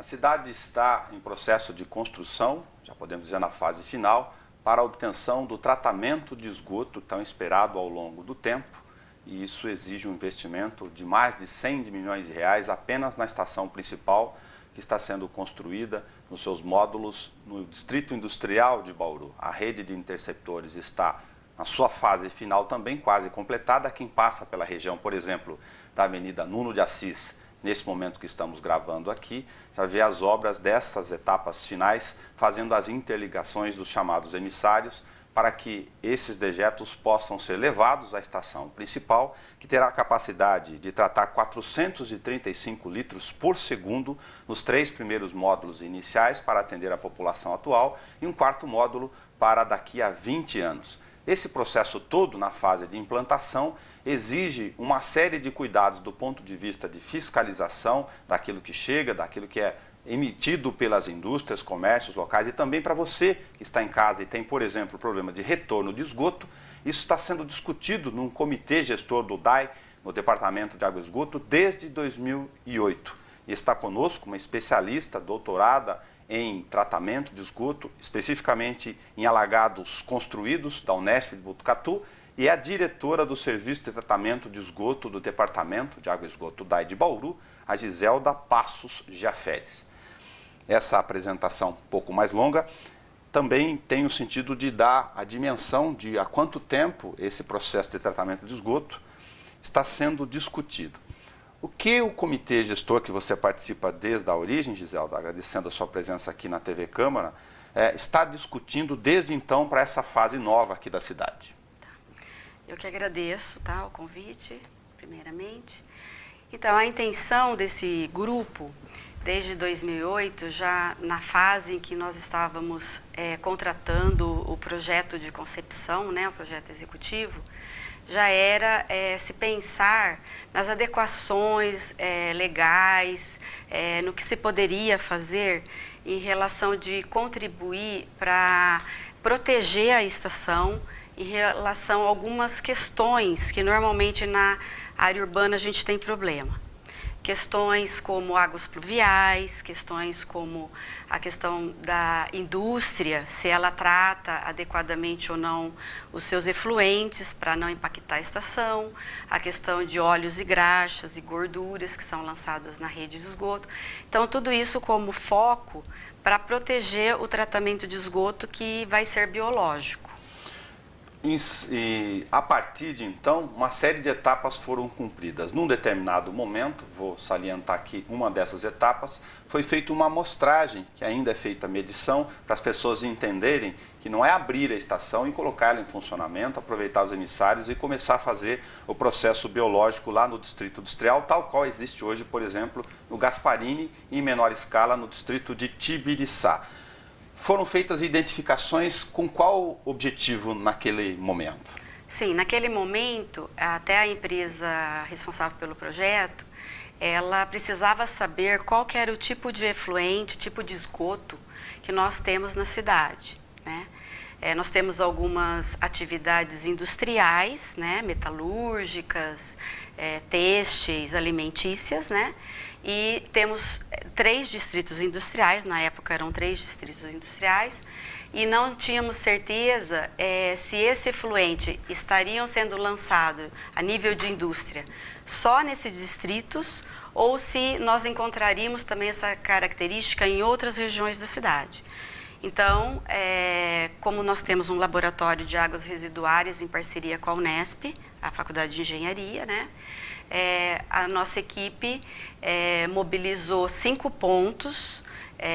A cidade está em processo de construção, já podemos dizer na fase final, para a obtenção do tratamento de esgoto tão esperado ao longo do tempo, e isso exige um investimento de mais de 100 milhões de reais apenas na estação principal, que está sendo construída nos seus módulos no Distrito Industrial de Bauru. A rede de interceptores está na sua fase final também quase completada. Quem passa pela região, por exemplo, da Avenida Nuno de Assis, nesse momento que estamos gravando aqui, já vê as obras dessas etapas finais, fazendo as interligações dos chamados emissários, para que esses dejetos possam ser levados à estação principal, que terá a capacidade de tratar 435 litros por segundo nos 3 primeiros módulos iniciais para atender a população atual e um 4º módulo para daqui a 20 anos. Esse processo todo, na fase de implantação, exige uma série de cuidados do ponto de vista de fiscalização daquilo que chega, daquilo que é emitido pelas indústrias, comércios locais e também para você que está em casa e tem, por exemplo, o problema de retorno de esgoto. Isso está sendo discutido num comitê gestor do DAI, no Departamento de Água e Esgoto, desde 2008. E está conosco uma especialista doutorada em tratamento de esgoto, especificamente em alagados construídos da Unesp de Botucatu, e é a diretora do Serviço de Tratamento de Esgoto do Departamento de Água e Esgoto DAI de Bauru, a Giselda Passos Giaferes. Essa apresentação um pouco mais longa também tem o sentido de dar a dimensão de há quanto tempo esse processo de tratamento de esgoto está sendo discutido. O que o comitê gestor, que você participa desde a origem, Giselda, agradecendo a sua presença aqui na TV Câmara, está discutindo desde então para essa fase nova aqui da cidade? Eu que agradeço, o convite, primeiramente. Então, a intenção desse grupo, desde 2008, já na fase em que nós estávamos contratando o projeto de concepção, o projeto executivo, já era se pensar nas adequações legais, no que se poderia fazer em relação de contribuir para proteger a estação em relação a algumas questões que normalmente na área urbana a gente tem problema. Questões como águas pluviais, questões como a questão da indústria, se ela trata adequadamente ou não os seus efluentes para não impactar a estação, a questão de óleos e graxas e gorduras que são lançadas na rede de esgoto. Então, tudo isso como foco para proteger o tratamento de esgoto que vai ser biológico. E a partir de então, uma série de etapas foram cumpridas. Num determinado momento, vou salientar aqui uma dessas etapas, foi feita uma amostragem, que ainda é feita a medição, para as pessoas entenderem que não é abrir a estação e colocá-la em funcionamento, aproveitar os emissários e começar a fazer o processo biológico lá no Distrito Industrial, tal qual existe hoje, por exemplo, no Gasparini e em menor escala no Distrito de Tibiriçá. Foram feitas identificações com qual objetivo naquele momento? Sim, naquele momento, até a empresa responsável pelo projeto, ela precisava saber qual que era o tipo de efluente, tipo de esgoto que nós temos na cidade, nós temos algumas atividades industriais, metalúrgicas, têxteis, alimentícias, e temos 3 distritos industriais, na época eram 3 distritos industriais, e não tínhamos certeza se esse efluente estariam sendo lançado a nível de indústria só nesses distritos ou se nós encontraríamos também essa característica em outras regiões da cidade. Então, como nós temos um laboratório de águas residuárias em parceria com a Unesp, a Faculdade de Engenharia, a nossa equipe mobilizou 5 pontos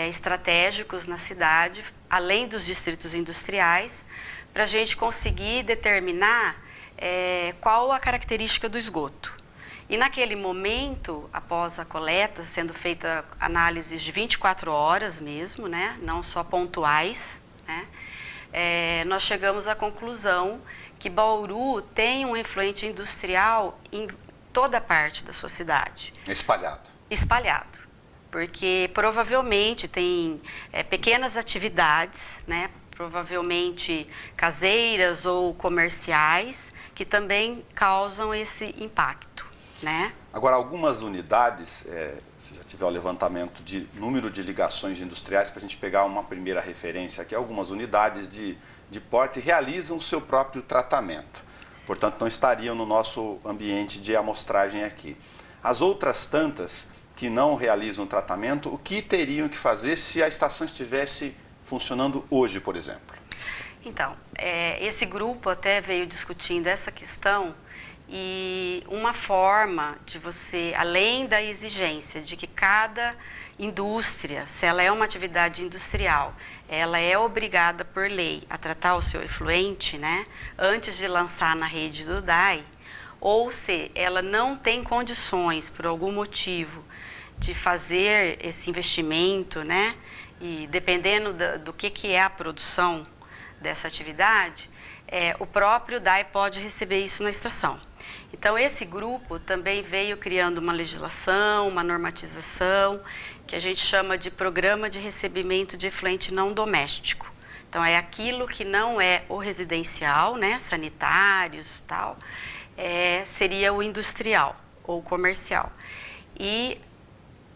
estratégicos na cidade, além dos distritos industriais, para a gente conseguir determinar qual a característica do esgoto. E naquele momento, após a coleta, sendo feita análises de 24 horas mesmo, não só pontuais, nós chegamos à conclusão que Bauru tem um efluente industrial em toda parte da sua cidade. Espalhado. Espalhado, porque provavelmente tem pequenas atividades, provavelmente caseiras ou comerciais, que também causam esse impacto. né? Agora, algumas unidades, se já tiver o levantamento de número de ligações industriais, para a gente pegar uma primeira referência aqui, algumas unidades de porte realizam o seu próprio tratamento. Portanto, não estariam no nosso ambiente de amostragem aqui. As outras tantas que não realizam o tratamento, o que teriam que fazer se a estação estivesse funcionando hoje, por exemplo? Então, esse grupo até veio discutindo essa questão e uma forma de você, além da exigência de que cada indústria, se ela é uma atividade industrial, ela é obrigada por lei a tratar o seu efluente, né, antes de lançar na rede do DAI, ou se ela não tem condições, por algum motivo, de fazer esse investimento, né, e dependendo do que é a produção dessa atividade, o próprio DAI pode receber isso na estação. Então, esse grupo também veio criando uma legislação, uma normatização, que a gente chama de Programa de Recebimento de Efluente Não Doméstico. Então, é aquilo que não é o residencial, né, sanitários e tal, seria o industrial ou comercial. E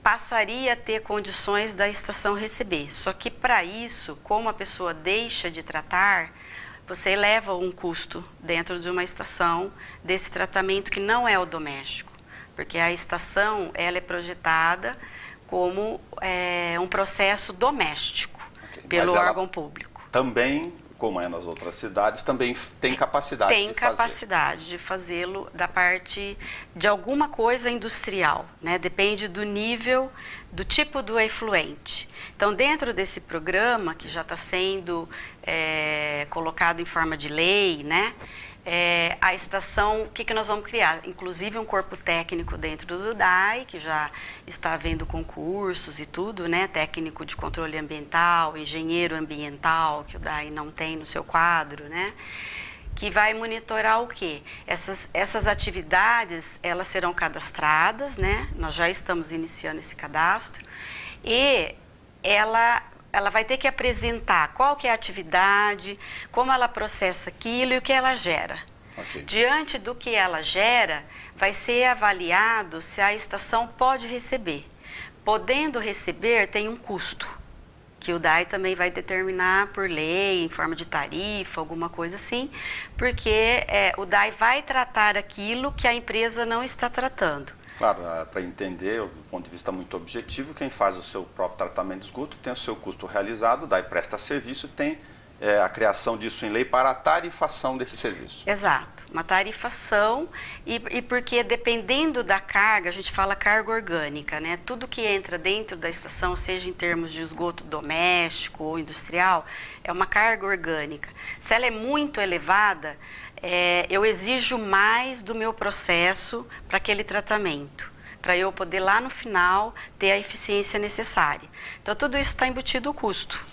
passaria a ter condições da estação receber. Só que, para isso, como a pessoa deixa de tratar, você eleva um custo dentro de uma estação desse tratamento que não é o doméstico, porque a estação ela é projetada como um processo doméstico pelo órgão público. Também, como é nas outras cidades, também tem capacidade de fazer. Tem capacidade de fazê-lo da parte de alguma coisa industrial, né? Depende do nível, do tipo do efluente. Então, dentro desse programa, que já está sendo colocado em forma de lei, né? A estação, o que nós vamos criar? Inclusive um corpo técnico dentro do DAI, que já está havendo concursos e tudo, né? Técnico de controle ambiental, engenheiro ambiental, que o DAI não tem no seu quadro, né? Que vai monitorar o quê? Essas atividades, elas serão cadastradas, né? Nós já estamos iniciando esse cadastro e ela vai ter que apresentar qual que é a atividade, como ela processa aquilo e o que ela gera. Okay. Diante do que ela gera, vai ser avaliado se a estação pode receber. Podendo receber, tem um custo, que o DAI também vai determinar por lei, em forma de tarifa, alguma coisa assim, porque o DAI vai tratar aquilo que a empresa não está tratando. Claro, para entender, do ponto de vista muito objetivo, quem faz o seu próprio tratamento de esgoto tem o seu custo realizado, o DAI presta serviço e tem a criação disso em lei para a tarifação desse serviço. Exato, uma tarifação e porque dependendo da carga, a gente fala carga orgânica, né? Tudo que entra dentro da estação, seja em termos de esgoto doméstico ou industrial, é uma carga orgânica. Se ela é muito elevada, eu exijo mais do meu processo para aquele tratamento, para eu poder lá no final ter a eficiência necessária. Então, tudo isso está embutido o custo.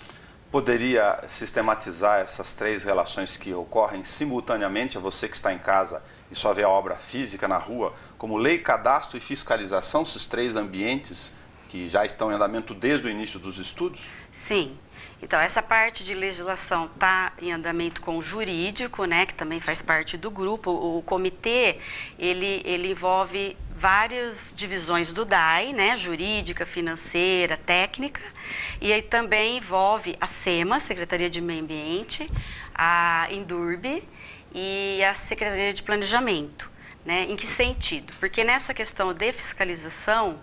Poderia sistematizar essas três relações que ocorrem simultaneamente a você que está em casa e só vê a obra física na rua, como lei, cadastro e fiscalização, esses três ambientes que já estão em andamento desde o início dos estudos? Sim. Então, essa parte de legislação está em andamento com o jurídico, né, que também faz parte do grupo. O comitê, ele envolve várias divisões do DAI, né, jurídica, financeira, técnica, e aí também envolve a SEMA, Secretaria de Meio Ambiente, a Indurb e a Secretaria de Planejamento, né? Em que sentido? Porque nessa questão de fiscalização,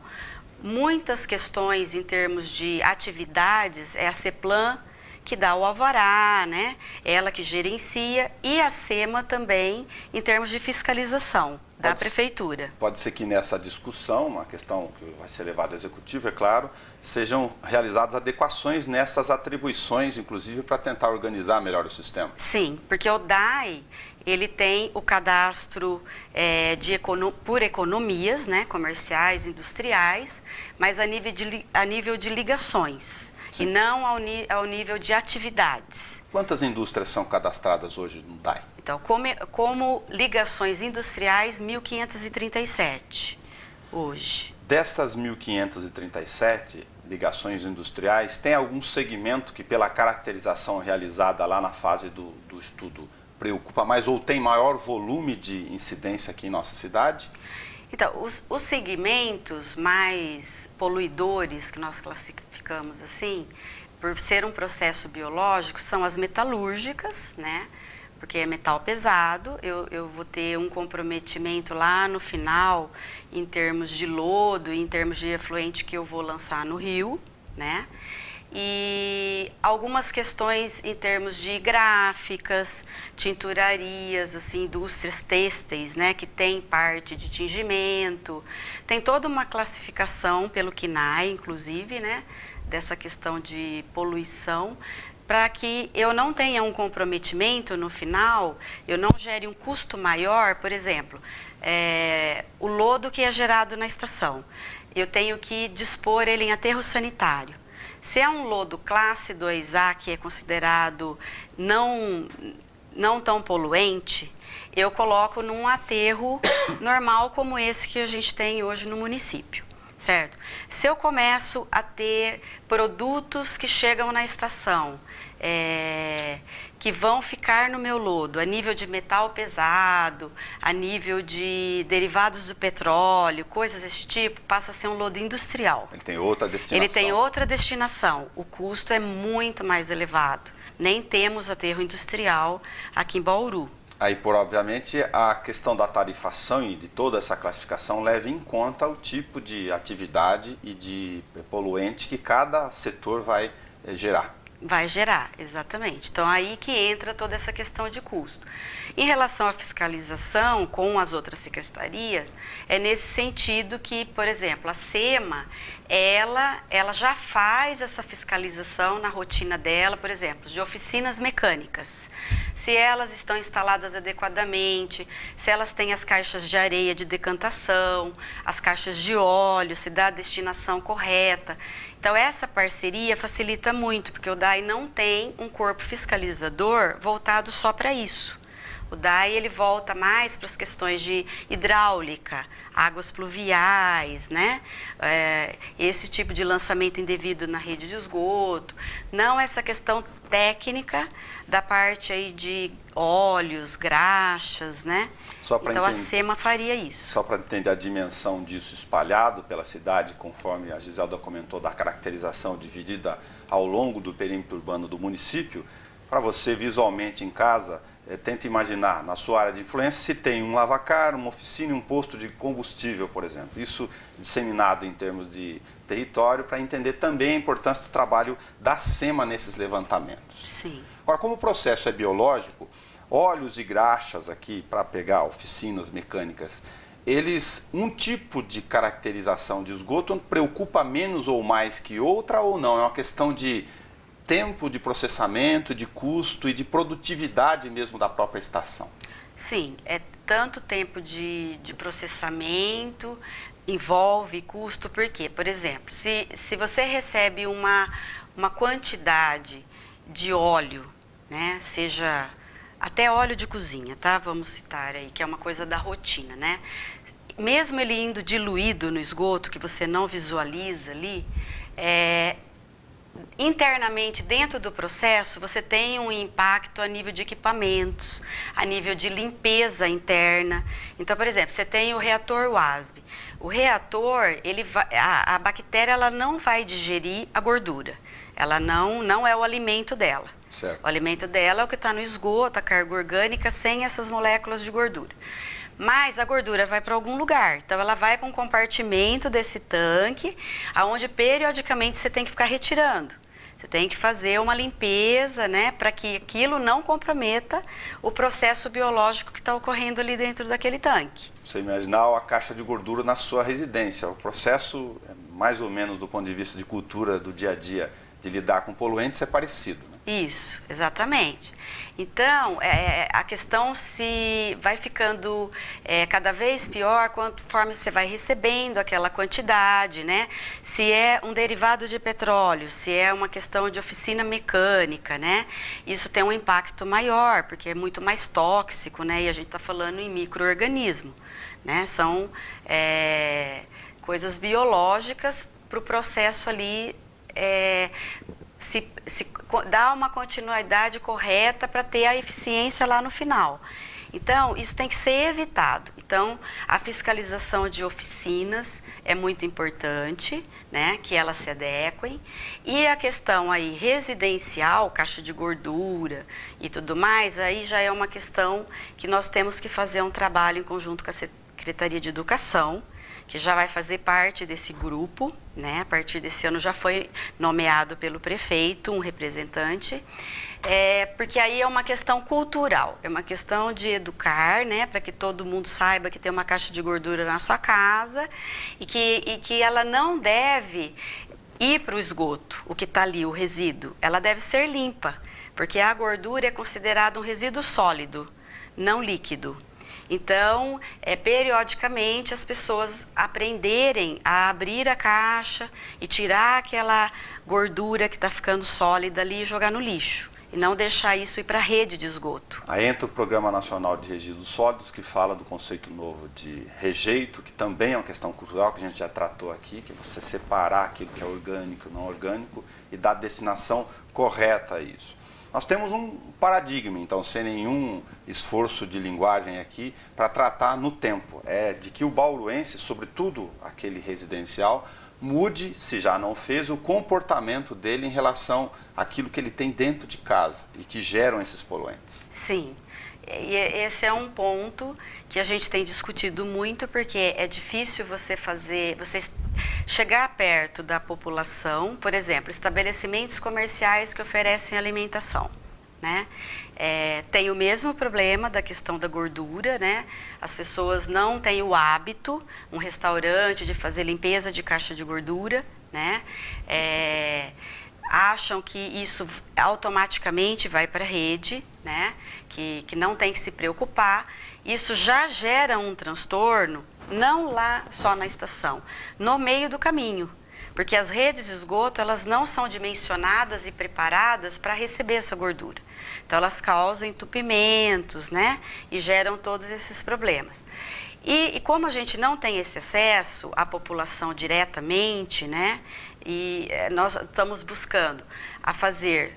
muitas questões em termos de atividades, é a CEPLAN que dá o alvará, né? Ela que gerencia, e a SEMA também em termos de fiscalização da prefeitura. Pode ser que nessa discussão, uma questão que vai ser levada ao executivo, é claro, sejam realizadas adequações nessas atribuições, inclusive para tentar organizar melhor o sistema. Sim, porque o DAI, ele tem o cadastro por economias, né, comerciais, industriais, mas a nível de ligações. Sim. E não ao nível de atividades. Quantas indústrias são cadastradas hoje no DAI? Então, como ligações industriais, 1.537 hoje. Dessas 1.537 ligações industriais, tem algum segmento que, pela caracterização realizada lá na fase do estudo, preocupa mais ou tem maior volume de incidência aqui em nossa cidade? Então, os segmentos mais poluidores que nós classificamos assim, por ser um processo biológico, são as metalúrgicas, né? Porque é metal pesado, eu vou ter um comprometimento lá no final em termos de lodo, em termos de efluente que eu vou lançar no rio, né? E algumas questões em termos de gráficas, tinturarias, assim, indústrias têxteis, né, que tem parte de tingimento, tem toda uma classificação pelo CNAE, inclusive, né, dessa questão de poluição, para que eu não tenha um comprometimento no final, eu não gere um custo maior, por exemplo, o lodo que é gerado na estação, eu tenho que dispor ele em aterro sanitário. Se é um lodo classe 2A, que é considerado não tão poluente, eu coloco num aterro normal como esse que a gente tem hoje no município, certo? Se eu começo a ter produtos que chegam na estação, que vão ficar no meu lodo, a nível de metal pesado, a nível de derivados do petróleo, coisas desse tipo, passa a ser um lodo industrial. Ele tem outra destinação. Ele tem outra destinação. O custo é muito mais elevado. Nem temos aterro industrial aqui em Bauru. Aí, obviamente, a questão da tarifação e de toda essa classificação leva em conta o tipo de atividade e de poluente que cada setor vai gerar. Vai gerar, exatamente. Então, aí que entra toda essa questão de custo. Em relação à fiscalização com as outras secretarias, é nesse sentido que, por exemplo, a SEMA, ela já faz essa fiscalização na rotina dela, por exemplo, de oficinas mecânicas. Se elas estão instaladas adequadamente, se elas têm as caixas de areia de decantação, as caixas de óleo, se dá a destinação correta. Então, essa parceria facilita muito, porque o DAI não tem um corpo fiscalizador voltado só para isso. O DAI ele volta mais para as questões de hidráulica, águas pluviais, né? Esse tipo de lançamento indevido na rede de esgoto. Não essa questão técnica da parte aí de óleos, graxas, né? Então a SEMA faria isso. Só para entender a dimensão disso espalhado pela cidade, conforme a Giselda comentou da caracterização dividida ao longo do perímetro urbano do município, para você visualmente em casa, tenta imaginar na sua área de influência se tem um lavacar, uma oficina e um posto de combustível, por exemplo. Isso disseminado em termos de território para entender também a importância do trabalho da SEMA nesses levantamentos. Sim. Agora, como o processo é biológico, óleos e graxas aqui, para pegar oficinas mecânicas, um tipo de caracterização de esgoto preocupa menos ou mais que outra ou não? É uma questão de tempo de processamento, de custo e de produtividade mesmo da própria estação? Sim, é tanto tempo de processamento, envolve custo, porque, por exemplo, se você recebe uma quantidade de óleo, né, seja até óleo de cozinha, tá? Vamos citar aí, que é uma coisa da rotina, né? Mesmo ele indo diluído no esgoto, que você não visualiza ali, internamente, dentro do processo, você tem um impacto a nível de equipamentos, a nível de limpeza interna. Então, por exemplo, você tem o reator WASB. O reator, a bactéria ela não vai digerir a gordura. Ela não é o alimento dela. Certo. O alimento dela é o que está no esgoto, a carga orgânica, sem essas moléculas de gordura. Mas a gordura vai para algum lugar. Então, ela vai para um compartimento desse tanque, onde periodicamente você tem que ficar retirando. Você tem que fazer uma limpeza, né, para que aquilo não comprometa o processo biológico que está ocorrendo ali dentro daquele tanque. Você imaginar a caixa de gordura na sua residência. O processo, mais ou menos do ponto de vista de cultura do dia a dia, de lidar com poluentes é parecido, né? Isso, exatamente. Então, a questão se vai ficando cada vez pior conforme você vai recebendo aquela quantidade, né? Se é um derivado de petróleo, se é uma questão de oficina mecânica, né? Isso tem um impacto maior, porque é muito mais tóxico, né? E a gente está falando em micro-organismo, né? São coisas biológicas para o processo ali se dá uma continuidade correta para ter a eficiência lá no final. Então, isso tem que ser evitado. Então, a fiscalização de oficinas é muito importante, né, que elas se adequem. E a questão aí residencial, caixa de gordura e tudo mais, aí já é uma questão que nós temos que fazer um trabalho em conjunto com a Secretaria de Educação, que já vai fazer parte desse grupo, né? A partir desse ano já foi nomeado pelo prefeito um representante, porque aí é uma questão cultural, é uma questão de educar, né? Para que todo mundo saiba que tem uma caixa de gordura na sua casa e que ela não deve ir para o esgoto, o que está ali, o resíduo, ela deve ser limpa, porque a gordura é considerada um resíduo sólido, não líquido. Então, periodicamente as pessoas aprenderem a abrir a caixa e tirar aquela gordura que está ficando sólida ali e jogar no lixo. E não deixar isso ir para a rede de esgoto. Aí entra o Programa Nacional de Resíduos Sólidos, que fala do conceito novo de rejeito, que também é uma questão cultural, que a gente já tratou aqui, que é você separar aquilo que é orgânico e não orgânico e dar destinação correta a isso. Nós temos um paradigma, então, sem nenhum esforço de linguagem aqui, para tratar no tempo. De que o bauruense, sobretudo aquele residencial, mude, se já não fez, o comportamento dele em relação àquilo que ele tem dentro de casa e que geram esses poluentes. Sim. E esse é um ponto que a gente tem discutido muito, porque é difícil você chegar perto da população, por exemplo, estabelecimentos comerciais que oferecem alimentação, né? Tem o mesmo problema da questão da gordura, né? As pessoas não têm o hábito, um restaurante, de fazer limpeza de caixa de gordura, né? Acham que isso automaticamente vai para a rede, né? Que não tem que se preocupar. Isso já gera um transtorno, não lá só na estação, no meio do caminho. Porque as redes de esgoto, elas não são dimensionadas e preparadas para receber essa gordura. Então, elas causam entupimentos, né? E geram todos esses problemas. E como a gente não tem esse acesso à população diretamente, né? E nós estamos buscando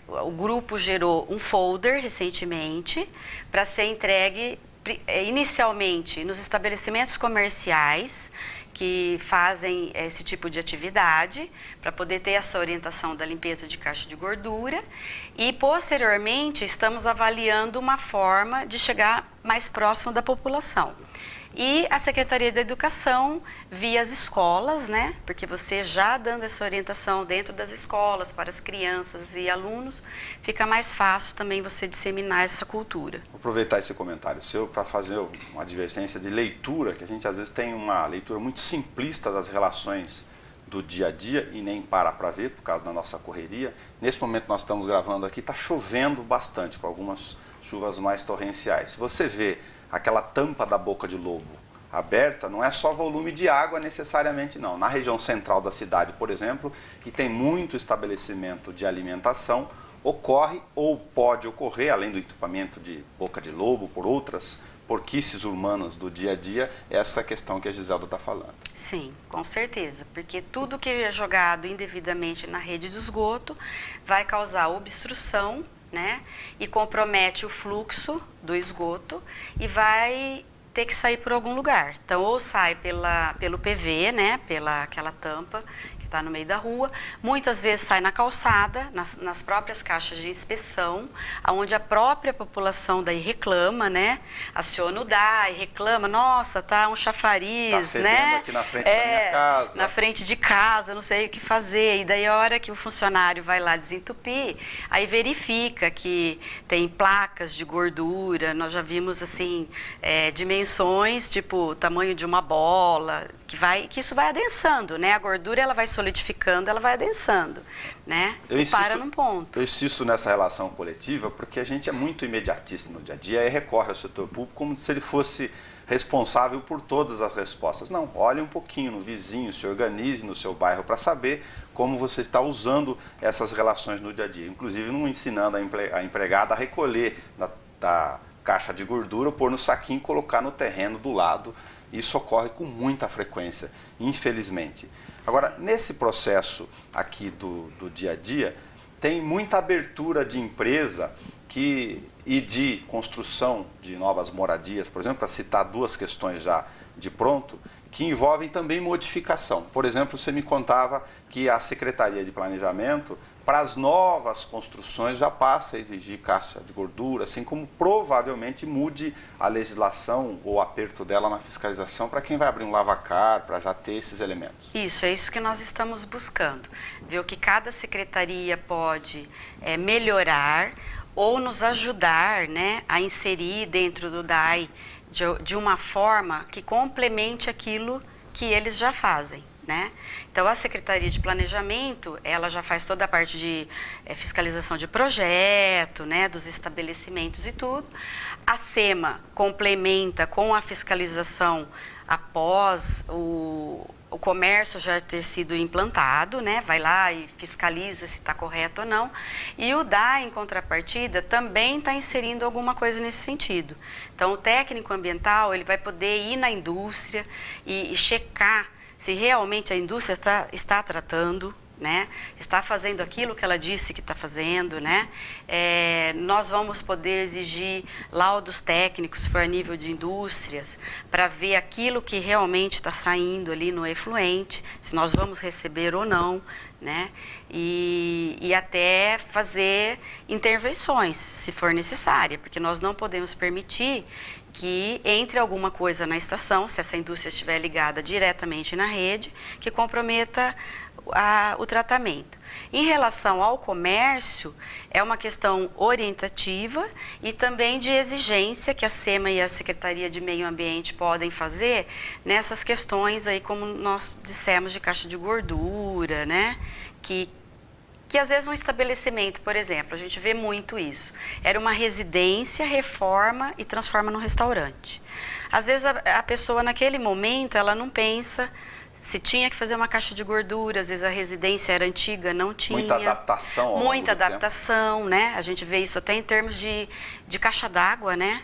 o grupo gerou um folder recentemente para ser entregue inicialmente nos estabelecimentos comerciais que fazem esse tipo de atividade, para poder ter essa orientação da limpeza de caixa de gordura, e posteriormente estamos avaliando uma forma de chegar mais próximo da população. E a Secretaria da Educação, via as escolas, né? Porque você já dando essa orientação dentro das escolas para as crianças e alunos, fica mais fácil também você disseminar essa cultura. Vou aproveitar esse comentário seu para fazer uma advertência de leitura, que a gente às vezes tem uma leitura muito simplista das relações do dia a dia e nem para ver por causa da nossa correria. Nesse momento nós estamos gravando aqui, está chovendo bastante, com algumas chuvas mais torrenciais. Se você vê aquela tampa da boca de lobo aberta, não é só volume de água necessariamente, não. Na região central da cidade, por exemplo, que tem muito estabelecimento de alimentação, ocorre ou pode ocorrer, além do entupimento de boca de lobo por outras porquices humanas do dia a dia, essa questão que a Giselda está falando. Sim, com certeza, porque tudo que é jogado indevidamente na rede de esgoto vai causar obstrução, né? E compromete o fluxo do esgoto e vai ter que sair por algum lugar. Então, ou sai pelo PV, né? Pela aquela tampa que está no meio da rua. Muitas vezes sai na calçada, nas próprias caixas de inspeção, onde a própria população daí reclama, né? Aciona o DAI, reclama, nossa, tá um chafariz, tá né? Aqui na frente da minha casa. Na frente de casa, não sei o que fazer. E daí a hora que o funcionário vai lá desentupir, aí verifica que tem placas de gordura. Nós já vimos assim dimensões, tipo tamanho de uma bola, que isso vai adensando, né? A gordura ela vai solidificando, ela vai adensando, né? E para num ponto. Eu insisto nessa relação coletiva porque a gente é muito imediatista no dia a dia e recorre ao setor público como se ele fosse responsável por todas as respostas. Não, olhe um pouquinho no vizinho, se organize no seu bairro para saber como você está usando essas relações no dia a dia. Inclusive, não ensinando a empregada a recolher da caixa de gordura, pôr no saquinho e colocar no terreno do lado. Isso ocorre com muita frequência, infelizmente. Agora, nesse processo aqui do dia a dia, tem muita abertura de empresa e de construção de novas moradias, por exemplo, para citar duas questões já de pronto, que envolvem também modificação. Por exemplo, você me contava que a Secretaria de Planejamento, para as novas construções, já passa a exigir caixa de gordura, assim como provavelmente mude a legislação ou o aperto dela na fiscalização para quem vai abrir um lavacar, para já ter esses elementos. Isso, é isso que nós estamos buscando. Ver o que cada secretaria pode melhorar ou nos ajudar, né, a inserir dentro do DAI de uma forma que complemente aquilo que eles já fazem, né? Então, a Secretaria de Planejamento, ela já faz toda a parte de fiscalização de projeto, né, dos estabelecimentos e tudo. A SEMA complementa com a fiscalização após o comércio já ter sido implantado, né? Vai lá e fiscaliza se está correto ou não. E o DAI, em contrapartida, também está inserindo alguma coisa nesse sentido. Então, o técnico ambiental, ele vai poder ir na indústria e checar se realmente a indústria está tratando, né? Está fazendo aquilo que ela disse que está fazendo, né? Nós vamos poder exigir laudos técnicos, se for a nível de indústrias, para ver aquilo que realmente está saindo ali no efluente, se nós vamos receber ou não, né? E até fazer intervenções, se for necessária, porque nós não podemos permitir que entre alguma coisa na estação, se essa indústria estiver ligada diretamente na rede, que comprometa o tratamento. Em relação ao comércio, é uma questão orientativa e também de exigência que a SEMA e a Secretaria de Meio Ambiente podem fazer nessas questões aí, como nós dissemos, de caixa de gordura, né? Que às vezes um estabelecimento, por exemplo, a gente vê muito isso. Era uma residência, reforma e transforma num restaurante. Às vezes a pessoa naquele momento, ela não pensa se tinha que fazer uma caixa de gordura, às vezes a residência era antiga, não tinha. Muita adaptação ao longo Muita do tempo. adaptação, né? A gente vê isso até em termos de caixa d'água, né?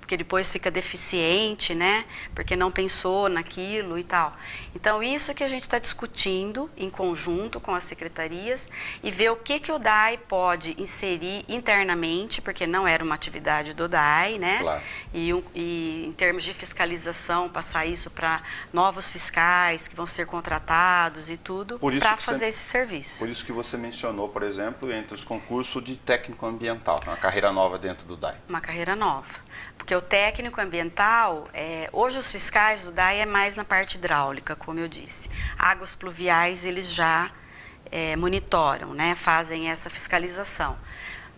Porque depois fica deficiente, né? Porque não pensou naquilo e tal. Então, isso que a gente está discutindo em conjunto com as secretarias e ver o que o DAI pode inserir internamente, porque não era uma atividade do DAI, né? Claro. E em termos de fiscalização, passar isso para novos fiscais que vão ser contratados e tudo, para fazer esse serviço. Por isso que você mencionou, por exemplo, entre os concursos de técnico ambiental, uma carreira nova dentro do DAI. Uma carreira nova. Porque o técnico ambiental, hoje os fiscais do DAI é mais na parte hidráulica, como eu disse. Águas pluviais eles já monitoram, né, fazem essa fiscalização.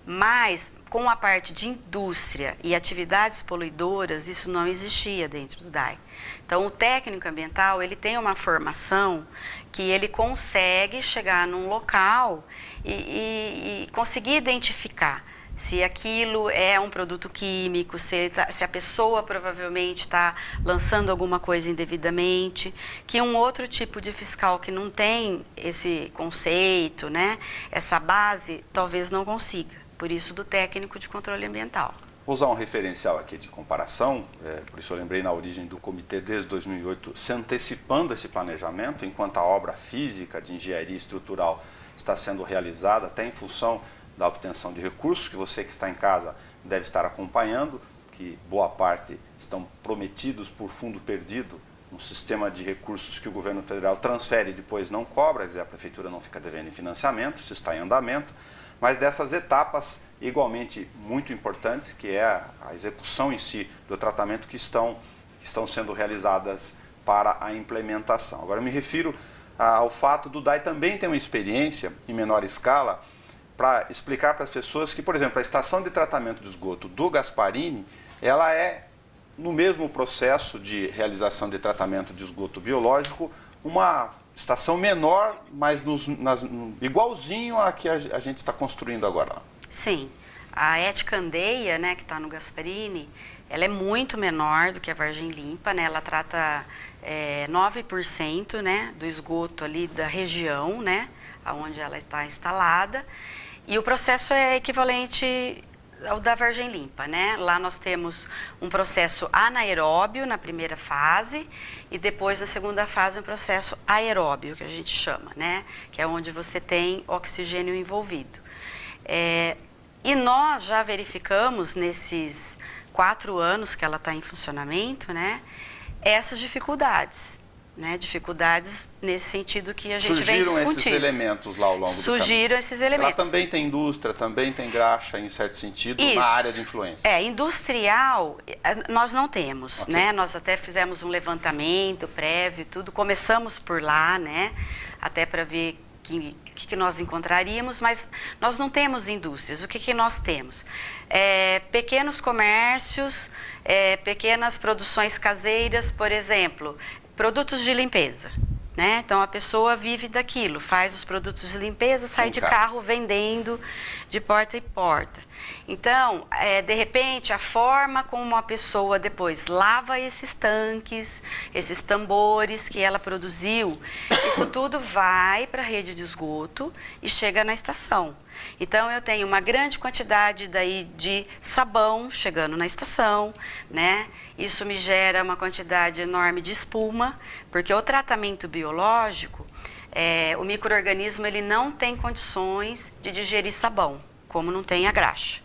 Mas com a parte de indústria e atividades poluidoras, isso não existia dentro do DAI. Então, o técnico ambiental, ele tem uma formação que ele consegue chegar num local e conseguir identificar se aquilo é um produto químico, se a pessoa provavelmente está lançando alguma coisa indevidamente, que um outro tipo de fiscal que não tem esse conceito, né, essa base, talvez não consiga. Por isso, do técnico de controle ambiental. Vou usar um referencial aqui de comparação, por isso eu lembrei na origem do comitê desde 2008, se antecipando esse planejamento, enquanto a obra física de engenharia estrutural está sendo realizada, até em função da obtenção de recursos, que você que está em casa deve estar acompanhando, que boa parte estão prometidos por fundo perdido, um sistema de recursos que o governo federal transfere e depois não cobra, quer dizer, a prefeitura não fica devendo em financiamento, isso está em andamento, mas dessas etapas igualmente muito importantes, que é a execução em si do tratamento que estão sendo realizadas para a implementação. Agora, eu me refiro ao fato do DAI também ter uma experiência em menor escala para explicar para as pessoas que, por exemplo, a estação de tratamento de esgoto do Gasparini, ela é, no mesmo processo de realização de tratamento de esgoto biológico, uma estação menor, mas igualzinho a que a gente está construindo agora. Sim. A ET Candeia, né, que está no Gasparini, ela é muito menor do que a Vargem Limpa, né? Ela trata 9%, né, do esgoto ali da região, né, onde ela está instalada. E o processo é equivalente ao da Vargem Limpa, né? Lá nós temos um processo anaeróbio na primeira fase e depois na segunda fase um processo aeróbio, que a gente chama, né? Que é onde você tem oxigênio envolvido. E nós já verificamos nesses 4 anos que ela está em funcionamento, né, essas dificuldades. Né, dificuldades nesse sentido que a gente vem discutindo. Surgiram esses elementos lá ao longo do caminho. Surgiram esses elementos. Ela também tem indústria, também tem graxa, em certo sentido, Isso. na área de influência. Industrial, nós não temos, Ok. né? Nós até fizemos um levantamento prévio e tudo, começamos por lá, né? Até para ver que nós encontraríamos, mas nós não temos indústrias. O que nós temos? Pequenos comércios, pequenas produções caseiras, por exemplo, produtos de limpeza, né? Então a pessoa vive daquilo, faz os produtos de limpeza, sai de carro vendendo de porta em porta. Então, de repente, a forma como a pessoa depois lava esses tanques, esses tambores que ela produziu, isso tudo vai para a rede de esgoto e chega na estação. Então, eu tenho uma grande quantidade daí de sabão chegando na estação, né? Isso me gera uma quantidade enorme de espuma, porque o tratamento biológico, o micro-organismo ele não tem condições de digerir sabão, como não tem a graxa.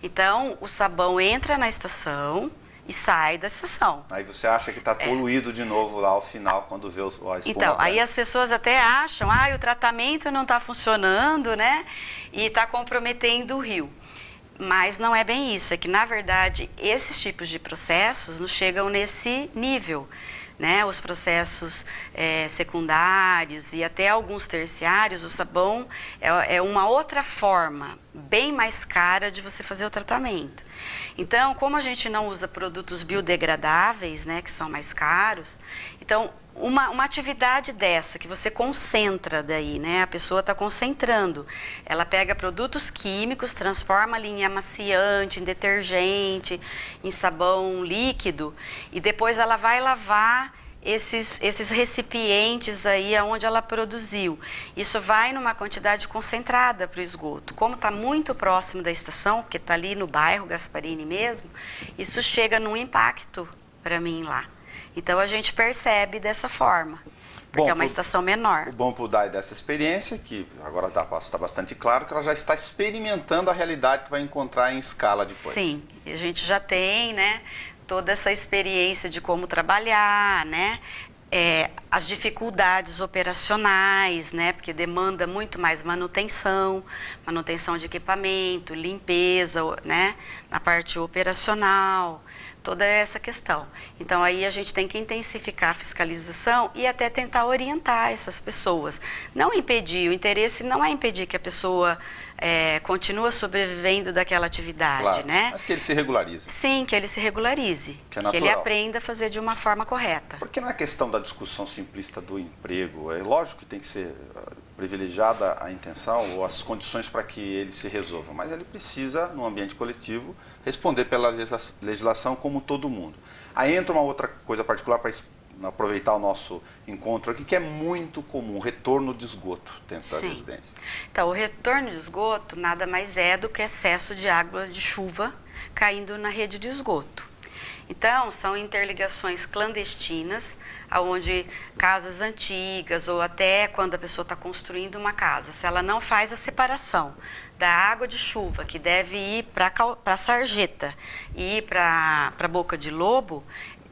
Então, o sabão entra na estação e sai da estação. Aí você acha que está poluído de novo lá ao final, quando vê a espuma. Então, aí as pessoas até acham, o tratamento não está funcionando, né? E está comprometendo o rio. Mas não é bem isso, é que, na verdade, esses tipos de processos não chegam nesse nível. Né, os processos secundários e até alguns terciários, o sabão é uma outra forma, bem mais cara de você fazer o tratamento. Então, como a gente não usa produtos biodegradáveis, né, que são mais caros, então uma atividade dessa, que você concentra daí, né, a pessoa está concentrando, ela pega produtos químicos, transforma ali em amaciante, em detergente, em sabão líquido, e depois ela vai lavar esses recipientes aí onde ela produziu. Isso vai numa quantidade concentrada para o esgoto. Como está muito próximo da estação, porque está ali no bairro Gasparini mesmo, isso chega num impacto para mim lá. Então, a gente percebe dessa forma, porque é uma estação menor. O bom para o DAI dessa experiência, que agora está bastante claro, que ela já está experimentando a realidade que vai encontrar em escala depois. Sim, a gente já tem, né, toda essa experiência de como trabalhar, né, as dificuldades operacionais, né, porque demanda muito mais manutenção de equipamento, limpeza, né, na parte operacional, toda essa questão. Então, aí a gente tem que intensificar a fiscalização e até tentar orientar essas pessoas. Não impedir, o interesse não é impedir que a pessoa continue sobrevivendo daquela atividade, claro, né? Mas que ele se regularize. Sim, que ele se regularize, que ele aprenda a fazer de uma forma correta. Porque não é questão da discussão simplista do emprego. É lógico que tem que ser privilegiada a intenção ou as condições para que ele se resolva, mas ele precisa, no ambiente coletivo, responder pela legislação como todo mundo. Aí entra uma outra coisa particular para aproveitar o nosso encontro aqui, que é muito comum, o retorno de esgoto dentro da residência. Então, o retorno de esgoto nada mais é do que excesso de água de chuva caindo na rede de esgoto. Então, são interligações clandestinas, onde casas antigas ou até quando a pessoa está construindo uma casa, se ela não faz a separação da água de chuva, que deve ir para a sarjeta e ir para a boca de lobo,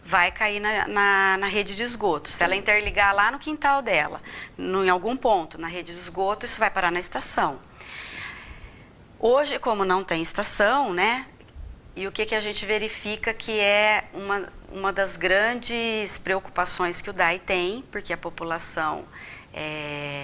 vai cair na rede de esgoto. Se ela interligar lá no quintal dela, em algum ponto na rede de esgoto, isso vai parar na estação. Hoje, como não tem estação, né? E o que a gente verifica que é uma das grandes preocupações que o DAI tem, porque a população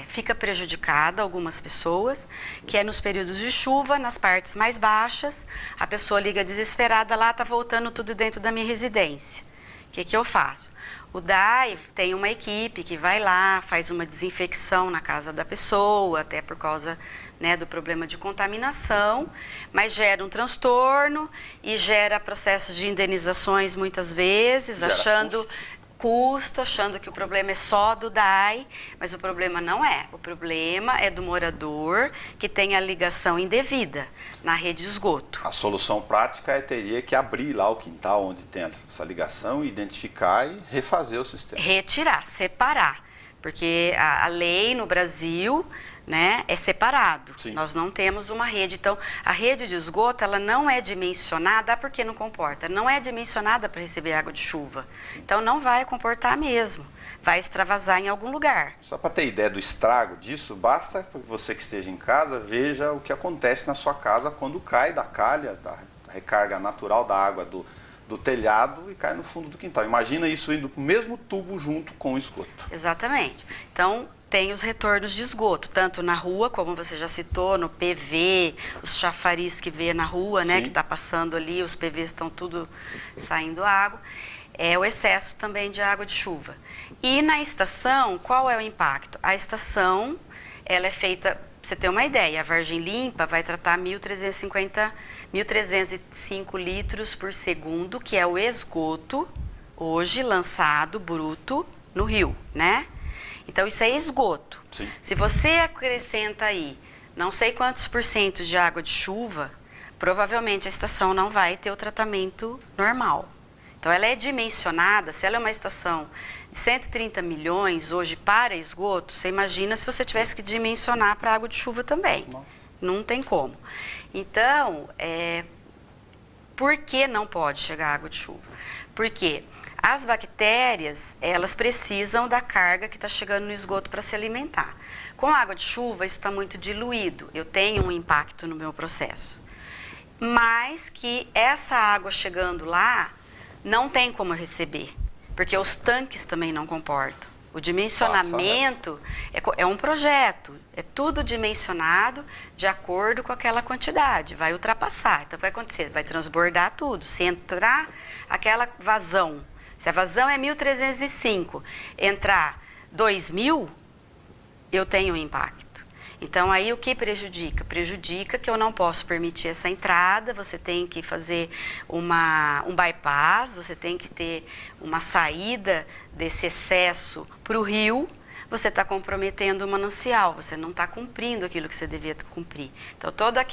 fica prejudicada, algumas pessoas, que é nos períodos de chuva, nas partes mais baixas, a pessoa liga desesperada, lá está voltando tudo dentro da minha residência. O que eu faço? O DAI tem uma equipe que vai lá, faz uma desinfecção na casa da pessoa, até por causa, né, do problema de contaminação, mas gera um transtorno e gera processos de indenizações muitas vezes, achando que o problema é só do DAI, mas o problema não é. O problema é do morador que tem a ligação indevida na rede de esgoto. A solução prática teria que abrir lá o quintal onde tem essa ligação, identificar e refazer o sistema. Retirar, separar. Porque a lei no Brasil né, é separado. Sim. Nós não temos uma rede. Então, a rede de esgoto, ela não é dimensionada, porque não comporta, não é dimensionada para receber água de chuva. Então, não vai comportar mesmo. Vai extravasar em algum lugar. Só para ter ideia do estrago disso, basta que você que esteja em casa veja o que acontece na sua casa quando cai da calha, da recarga natural da água do telhado e cai no fundo do quintal. Imagina isso indo para o mesmo tubo junto com o esgoto. Exatamente. Então, tem os retornos de esgoto, tanto na rua, como você já citou, no PV, os chafariz que vê na rua, né, Sim. que está passando ali, os PVs estão tudo saindo água. É o excesso também de água de chuva. E na estação, qual é o impacto? A estação, ela é feita, pra você ter uma ideia, a Vargem Limpa vai tratar 1.305 litros por segundo, que é o esgoto, hoje lançado, bruto, no rio, né? Então, isso é esgoto. Sim. Se você acrescenta aí não sei quantos por cento de água de chuva, provavelmente a estação não vai ter o tratamento normal. Então, ela é dimensionada, se ela é uma estação de 130 milhões hoje para esgoto, você imagina se você tivesse que dimensionar para água de chuva também. Nossa. Não tem como. Então, por que não pode chegar água de chuva? Porque as bactérias, elas precisam da carga que está chegando no esgoto para se alimentar. Com a água de chuva, isso está muito diluído. Eu tenho um impacto no meu processo. Mas que essa água chegando lá, não tem como receber, porque os tanques também não comportam. O dimensionamento é um projeto, é tudo dimensionado de acordo com aquela quantidade, vai ultrapassar. Então, vai acontecer, vai transbordar tudo. Se entrar aquela vazão, se a vazão é 1.305, entrar 2.000, eu tenho um impacto. Então, aí o que prejudica? Prejudica que eu não posso permitir essa entrada, você tem que fazer um bypass, você tem que ter uma saída desse excesso para o rio, você está comprometendo o manancial, você não está cumprindo aquilo que você devia cumprir. Então, toda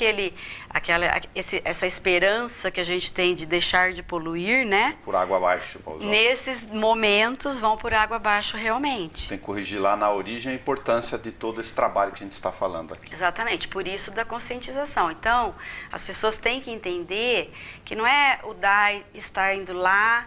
essa esperança que a gente tem de deixar de poluir, né? Por água abaixo. Nesses momentos vão por água abaixo realmente. Tem que corrigir lá na origem a importância de todo esse trabalho que a gente está falando aqui. Exatamente, por isso da conscientização. Então, as pessoas têm que entender que não é o DAI estar indo lá,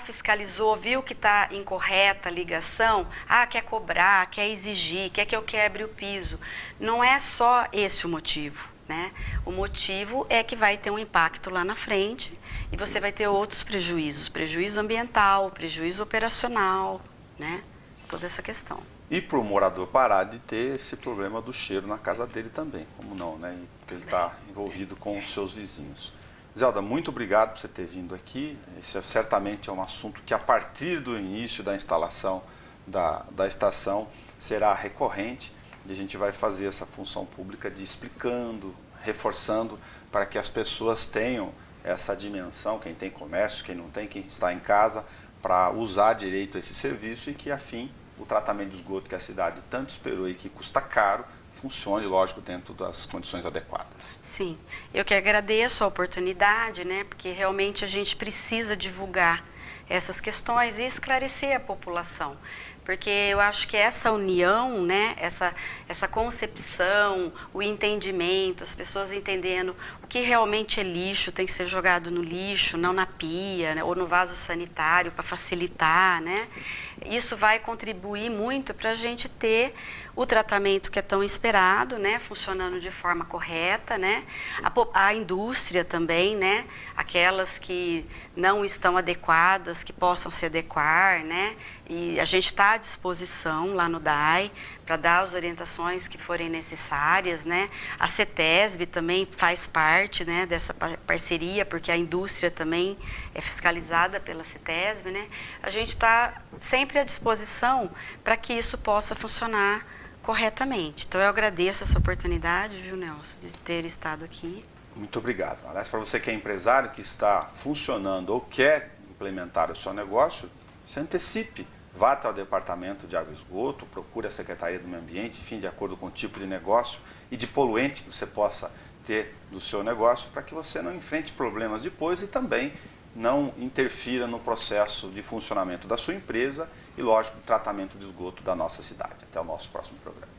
fiscalizou, viu que está incorreta a ligação, quer cobrar, quer exigir, quer que eu quebre o piso. Não é só esse o motivo, né? O motivo é que vai ter um impacto lá na frente e você vai ter outros prejuízos, prejuízo ambiental, prejuízo operacional, né? Toda essa questão. E para o morador parar de ter esse problema do cheiro na casa dele também, como não, né? Porque ele está envolvido com os seus vizinhos. Zelda, muito obrigado por você ter vindo aqui. Esse certamente é um assunto que a partir do início da instalação da estação será recorrente e a gente vai fazer essa função pública de explicando, reforçando para que as pessoas tenham essa dimensão, quem tem comércio, quem não tem, quem está em casa, para usar direito esse serviço e que, afim, o tratamento de esgoto que a cidade tanto esperou e que custa caro, funcione, lógico, dentro das condições adequadas. Sim, eu que agradeço a oportunidade, né, porque realmente a gente precisa divulgar essas questões e esclarecer a população. Porque eu acho que essa união, né, essa concepção, o entendimento, as pessoas entendendo o que realmente é lixo, tem que ser jogado no lixo, não na pia, né, ou no vaso sanitário para facilitar, né? Isso vai contribuir muito para a gente ter o tratamento que é tão esperado, né, funcionando de forma correta, né? A indústria também, né, aquelas que não estão adequadas, que possam se adequar, né? E a gente está à disposição lá no DAI para dar as orientações que forem necessárias, né? A CETESB também faz parte, né, dessa parceria, porque a indústria também é fiscalizada pela CETESB, né? A gente está sempre à disposição para que isso possa funcionar corretamente. Então, eu agradeço essa oportunidade, viu, Nelson, de ter estado aqui. Muito obrigado. Aliás, para você que é empresário, que está funcionando ou quer implementar o seu negócio, se antecipe. Vá até o Departamento de Água e Esgoto, procure a Secretaria do Meio Ambiente, enfim, de acordo com o tipo de negócio e de poluente que você possa ter do seu negócio, para que você não enfrente problemas depois e também não interfira no processo de funcionamento da sua empresa e, lógico, do tratamento de esgoto da nossa cidade. Até o nosso próximo programa.